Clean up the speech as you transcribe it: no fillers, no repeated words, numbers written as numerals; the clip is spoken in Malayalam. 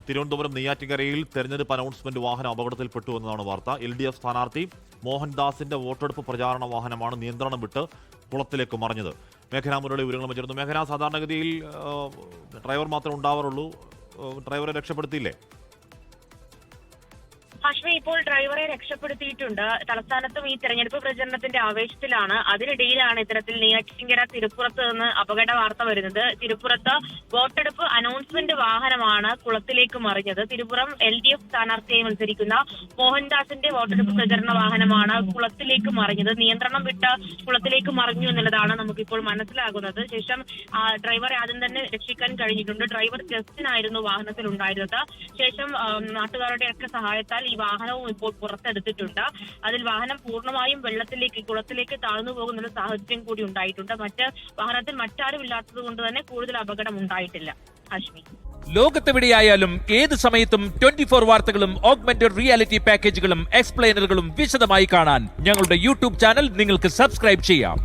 തിരുവനന്തപുരം നെയ്യാറ്റിൻകരയിൽ തെരഞ്ഞെടുപ്പ് അനൗൺസ്മെന്റ് വാഹനം അപകടത്തിൽപ്പെട്ടു എന്നതാണ് വാർത്ത. LDF സ്ഥാനാർത്ഥി മോഹൻദാസിന്റെ വോട്ടെടുപ്പ് പ്രചാരണ വാഹനമാണ് നിയന്ത്രണം വിട്ട് കുളത്തിലേക്ക് മറിഞ്ഞത്. മേഘന മുരളി വിവരങ്ങൾ വെച്ചിരുന്നു. മേഘന, സാധാരണഗതിയിൽ ഡ്രൈവർ മാത്രമേ ഉണ്ടാവാറുള്ളൂ, ഡ്രൈവറെ രക്ഷപ്പെടുത്തിയില്ലേ? ഹാഷ്മി, ഇപ്പോൾ ഡ്രൈവറെ രക്ഷപ്പെടുത്തിയിട്ടുണ്ട്. തലസ്ഥാനത്തും ഈ തെരഞ്ഞെടുപ്പ് പ്രചരണത്തിന്റെ ആവേശത്തിലാണ്. അതിനിടയിലാണ് ഇത്തരത്തിൽ നെയ്യാറ്റിൻകര തിരുപ്പുറത്ത് നിന്ന് അപകട വാർത്ത വരുന്നത്. തിരുപ്പുറത്ത് വോട്ടെടുപ്പ് അനൗൺസ്മെന്റ് വാഹനമാണ് കുളത്തിലേക്ക് മറിഞ്ഞത്. തിരുപ്പുറം LDF സ്ഥാനാർത്ഥിയായി മത്സരിക്കുന്ന മോഹൻദാസിന്റെ വോട്ടെടുപ്പ് പ്രചരണ വാഹനമാണ് കുളത്തിലേക്ക് മറിഞ്ഞത്. നിയന്ത്രണം വിട്ട് കുളത്തിലേക്ക് മറിഞ്ഞു എന്നുള്ളതാണ് നമുക്കിപ്പോൾ മനസ്സിലാകുന്നത്. ശേഷം ഡ്രൈവറെ ആദ്യം തന്നെ രക്ഷിക്കാൻ കഴിഞ്ഞിട്ടുണ്ട്. ഡ്രൈവർ ജസ്റ്റിനായിരുന്നു വാഹനത്തിൽ ഉണ്ടായിരുന്നത്. ശേഷം നാട്ടുകാരുടെയൊക്കെ സഹായത്താൽ ഈ വാഹനവും ഇപ്പോൾ പുറത്തെടുത്തിട്ടുണ്ട്. അതിൽ വാഹനം പൂർണ്ണമായും കുളത്തിലേക്ക് താഴ്ന്നു പോകുന്ന സാഹചര്യം കൂടി ഉണ്ടായിട്ടുണ്ട്. വാഹനത്തിൽ മറ്റാരും ഇല്ലാത്തത് കൊണ്ട് തന്നെ കൂടുതൽ അപകടം ഉണ്ടായിട്ടില്ല. ഹാഷ്മി, ലോകത്തെവിടെയായാലും ഏത് സമയത്തും 24 വാർത്തകളും ഓഗ്മെന്റഡ് റിയാലിറ്റി പാക്കേജുകളും എക്സ്പ്ലെയിനറുകളും വിശദമായി കാണാൻ ഞങ്ങളുടെ YouTube ചാനൽ നിങ്ങൾക്ക് സബ്സ്ക്രൈബ് ചെയ്യാം.